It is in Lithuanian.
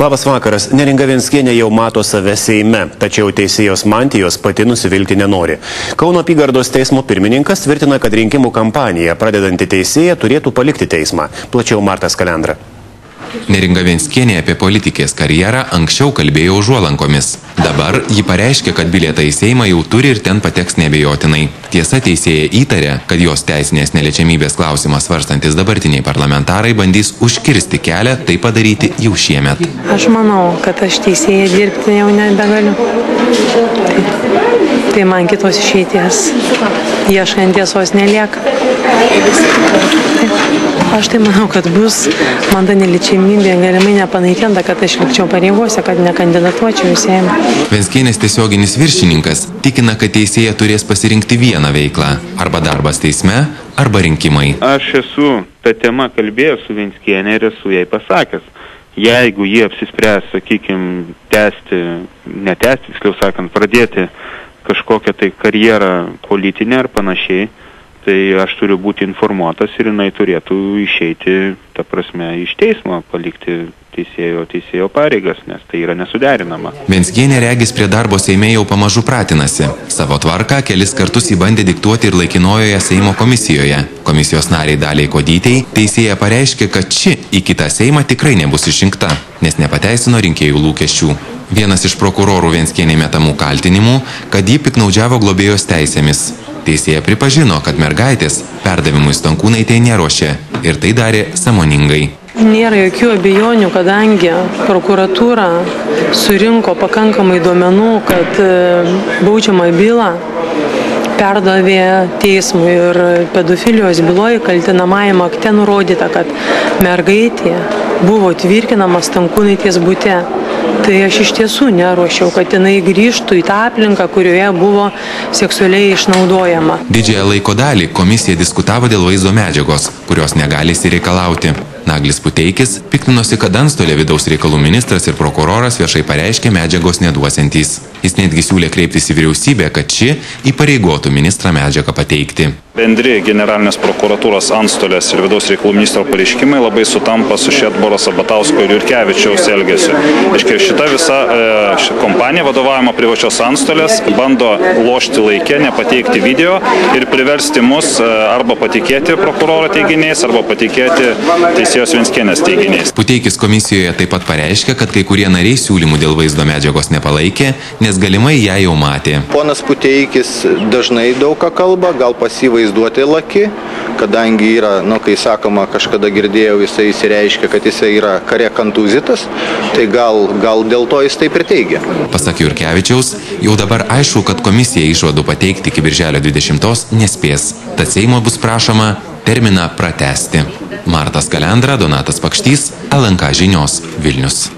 Labas vakaras. Neringa Venckienė jau mato save Seime, tačiau teisėjos mantijos pati nusivilti nenori. Kauno apygardos teismo pirmininkas tvirtina, kad rinkimų kampaniją pradedanti teisėja turėtų palikti teismą. Plačiau Martas Kalendra. Neringa Venckienė apie politikės karjerą anksčiau kalbėjo užuolankomis. Dabar ji pareiškė, kad bilietą į Seimą jau turi ir ten pateks neabejotinai. Tiesa, teisėja įtarė, kad jos teisinės neliečiamybės klausimas svarstantis dabartiniai parlamentarai bandys užkirsti kelią tai padaryti jau šiemet. Aš manau, kad aš teisėja dirbti jau nebegaliu. Tai man kitos išeities. Ieškant tiesos nelieka. Aš tai manau, kad bus man ta neliečiamybė galimai nepanaikinta, kad aš likčiau pareigose, kad nekandidatuočiau į Seimą. Venckienės tiesioginis viršininkas tikina, kad teisėja turės pasirinkti vieną veiklą – arba darbas teisme, arba rinkimai. Aš esu tą temą kalbėjęs su Venckienė ir esu jai pasakęs. Jeigu jie apsispręs, sakykime, tiksliau sakant, pradėti kažkokią tai karjerą politinę ar panašiai, tai aš turiu būti informuotas ir jinai turėtų išeiti, ta prasme, iš teismo, palikti teisėjo pareigas, nes tai yra nesuderinama. Venckienė regis prie darbo Seime jau pamažu pratinasi. Savo tvarką kelis kartus įbandė diktuoti ir laikinojoje Seimo komisijoje. Komisijos nariai Daliai Kodytei teisėja pareiškė, kad ši į kitą Seimą tikrai nebus išrinkta, nes nepateisino rinkėjų lūkesčių. Vienas iš prokurorų Venckienei metamų kaltinimų, kad ji piknaudžiavo globėjos teisėmis. Teisėja pripažino, kad mergaitės perdavimui Stankūnaitei neruošė ir tai darė sąmoningai. Nėra jokių abejonių, kadangi prokuratūra surinko pakankamai duomenų, kad baudžiamą bylą perdavė teismui ir pedofilijos byloje kaltinamajame akte nurodyta, kad mergaitė buvo tvirkinama Stankūnaitės bute. Tai aš iš tiesų neruošiau, kad jinai grįžtų į tą aplinką, kurioje buvo seksualiai išnaudojama. Didžiąją laiko dalį komisija diskutavo dėl vaizdo medžiagos, kurios negali išsireikalauti. Naglis Puteikis piktinosi, kad Antstolė vidaus reikalų ministras ir prokuroras viešai pareiškė medžiagos neduosiantys. Jis netgi siūlė kreiptis į vyriausybę, kad ši įpareigotų ministrą medžiagą pateikti. Bendri generalinės prokuratūros Antstolės ir vidaus reikalų ministro pareiškimai labai sutampa su Šedbaro, Sabatausko ir Jurkevičiaus elgesiu. Šita visa kompanija vadovaujama privačios Antstolės bando lošti laikę, nepateikti video ir priversti mus arba patikėti prokuroro teiginiais, arba patikėti teisėjos Venckienės teiginiais. Puteikis komisijoje taip pat pareiškė, kad kai kurie nariai siūlymų dėl vaizdo medžiagos nepalaikė, nes galimai ją jau matė. Ponas Puteikis dažnai daug ką kalba, gal pasivaizduoti laki, kadangi yra, kai sakoma, kažkada girdėjau, jisai įsireiškia, kad jisai yra kare kantuzitas, tai gal dėl to jis taip ir teigia. Pasak Jurkevičiaus, jau dabar aišku, kad komisija išvadų pateikti iki birželio 20 nespės. Tad Seimo bus prašoma terminą pratęsti. Martas Kalendra, Donatas Pakštys, LNK žinios, Vilnius.